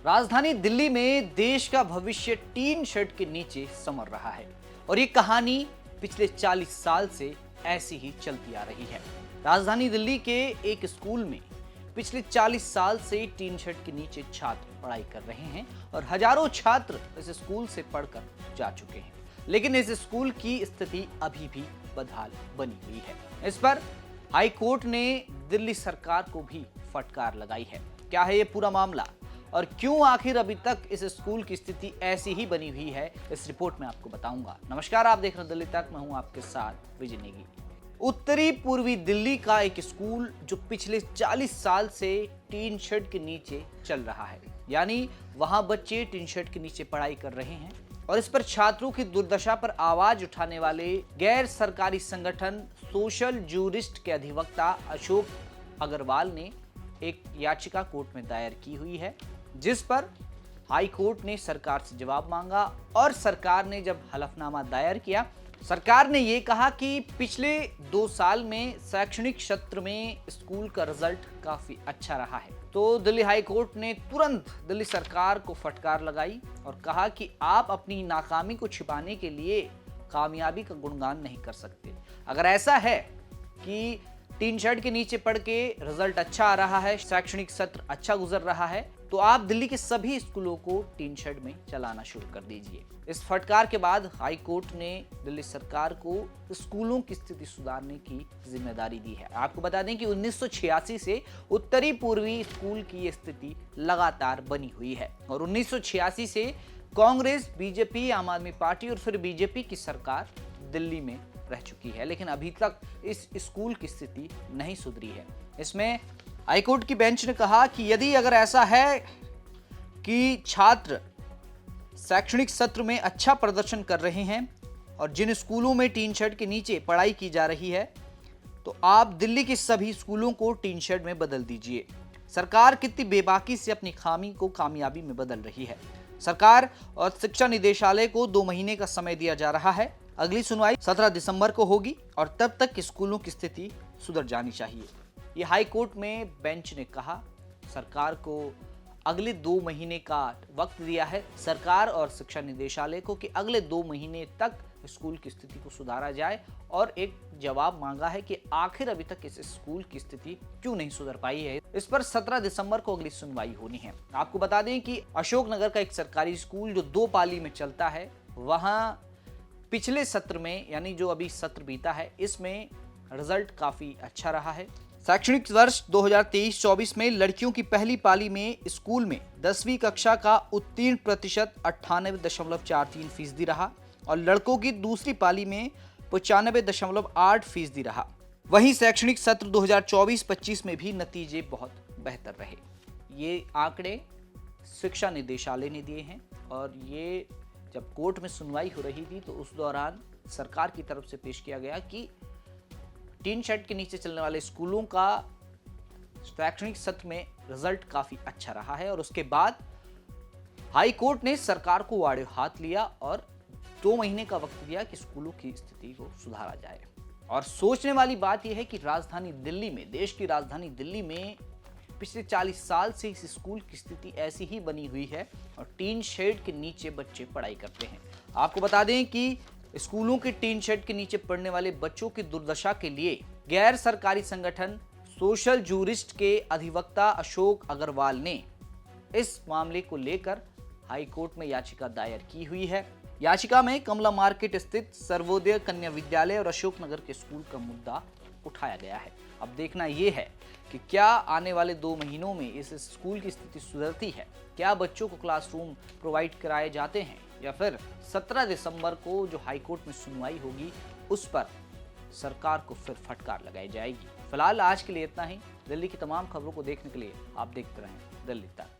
राजधानी दिल्ली में देश का भविष्य टीन शेड के नीचे समर रहा है और ये कहानी पिछले 40 साल से ऐसी ही चलती आ रही है। राजधानी दिल्ली के एक स्कूल में पिछले 40 साल से टीन शेड के नीचे छात्र पढ़ाई कर रहे हैं और हजारों छात्र इस स्कूल से पढ़कर जा चुके हैं, लेकिन इस स्कूल की स्थिति अभी भी बदहाल बनी हुई है। इस पर हाई कोर्ट ने दिल्ली सरकार को भी फटकार लगाई है। क्या है ये पूरा मामला और क्यों आखिर अभी तक इस स्कूल की स्थिति ऐसी ही बनी हुई है, इस रिपोर्ट में आपको बताऊंगा। नमस्कार, आप देख रहे हैं दिल्ली तक, मैं हूं आपके साथ विजय नेगी। उत्तरी पूर्वी दिल्ली का एक स्कूल जो पिछले 40 साल से टीन शेड के नीचे चल रहा है, यानी वहां बच्चे टीन शेड के नीचे पढ़ाई कर रहे हैं और इस पर छात्रों की दुर्दशा पर आवाज उठाने वाले गैर सरकारी संगठन सोशल जूरिस्ट के अधिवक्ता अशोक अग्रवाल ने एक याचिका कोर्ट में दायर की हुई है, जिस पर हाई कोर्ट ने सरकार से जवाब मांगा और सरकार ने जब हलफनामा दायर किया, सरकार ने ये कहा कि पिछले 2 साल में शैक्षणिक सत्र में स्कूल का रिजल्ट काफी अच्छा रहा है। तो दिल्ली हाई कोर्ट ने तुरंत दिल्ली सरकार को फटकार लगाई और कहा कि आप अपनी नाकामी को छिपाने के लिए कामयाबी का गुणगान नहीं कर सकते। अगर ऐसा है कि टीन शेड के नीचे पढ़ के रिजल्ट अच्छा आ रहा है, शैक्षणिक सत्र अच्छा गुजर रहा है, तो आप दिल्ली के सभी स्कूलों को टीन शेड में चलाना शुरू कर दीजिए। इस फटकार के बाद हाई कोर्ट ने दिल्ली सरकार को स्कूलों की स्थिति सुधारने की जिम्मेदारी दी है। आपको बता दें कि 1986 से उत्तरी पूर्वी स्कूल की स्थिति लगातार बनी हुई है और 1986 से कांग्रेस, बीजेपी, आम आदमी पार्टी और फिर बीजेपी की सरकार दिल्ली में रह चुकी है, लेकिन अभी तक इस स्कूल की स्थिति नहीं सुधरी है। इसमें हाईकोर्ट की बेंच ने कहा कि यदि अगर ऐसा है कि छात्र शैक्षणिक सत्र में अच्छा प्रदर्शन कर रहे हैं और जिन स्कूलों में टीन शेड के नीचे पढ़ाई की जा रही है, तो आप दिल्ली के सभी स्कूलों को टीन शेड में बदल दीजिए। सरकार कितनी बेबाकी से अपनी खामी को कामयाबी में बदल रही है। सरकार और शिक्षा निदेशालय को 2 महीने का समय दिया जा रहा है। अगली सुनवाई 17 दिसंबर को होगी और तब तक स्कूलों की स्थिति सुधर जानी चाहिए। ये हाई कोर्ट में बेंच ने कहा। सरकार को अगले 2 महीने का वक्त दिया है, सरकार और शिक्षा निदेशालय को, कि अगले 2 महीने तक स्कूल की स्थिति को सुधारा जाए और एक जवाब मांगा है कि आखिर अभी तक इस स्कूल की स्थिति क्यों नहीं सुधर पाई है। इस पर 17 दिसंबर को अगली सुनवाई होनी है। आपको बता दें कि अशोकनगर का एक सरकारी स्कूल जो 2 पाली में चलता है, वहां पिछले सत्र में, यानी जो अभी सत्र बीता है, इसमें रिजल्ट काफी अच्छा रहा है। शैक्षणिक वर्ष 2023-24 में लड़कियों की पहली पाली में स्कूल में 10वीं कक्षा का उत्तीर्ण प्रतिशत 98.43% रहा और लड़कों की दूसरी पाली में 95.8% रहा। वहीं शैक्षणिक सत्र 2024-25 में भी नतीजे बहुत बेहतर रहे। ये आंकड़े शिक्षा निदेशालय ने दिए हैं और ये जब कोर्ट में सुनवाई हो रही थी तो उस दौरान सरकार की तरफ से पेश किया गया कि टीन शेड के नीचे चलने वाले स्कूलों का शैक्षणिक सत्र में रिजल्ट काफी अच्छा रहा है और उसके बाद हाई कोर्ट ने सरकार को आड़े हाथ लिया और 2 महीने का वक्त दिया कि स्कूलों की स्थिति को सुधारा जाए। और सोचने वाली बात यह है कि राजधानी दिल्ली में, देश की राजधानी दिल्ली में पिछले 40 साल से इस स्कूल की स्थिति ऐसी ही बनी हुई है और टीन शेड के नीचे बच्चे पढ़ाई करते हैं। आपको बता दें कि स्कूलों के टीन शेड के नीचे पढ़ने वाले बच्चों की दुर्दशा के लिए गैर सरकारी संगठन सोशल जूरिस्ट के अधिवक्ता अशोक अग्रवाल ने इस मामले को लेकर हाई कोर्ट में याचिका दायर की हुई है। याचिका में कमला मार्केट स्थित सर्वोदय कन्या विद्यालय और अशोकनगर के स्कूल का मुद्दा उठाया गया है। अब देखना यह है कि क्या आने वाले 2 महीनों में इस स्कूल की स्थिति सुधरती है, क्या बच्चों को क्लासरूम प्रोवाइड कराए जाते हैं, या फिर 17 दिसंबर को जो हाई कोर्ट में सुनवाई होगी उस पर सरकार को फिर फटकार लगाई जाएगी। फिलहाल आज के लिए इतना ही। दिल्ली की तमाम खबरों को देखने के लिए आप देखते रहें दिल्ली तक।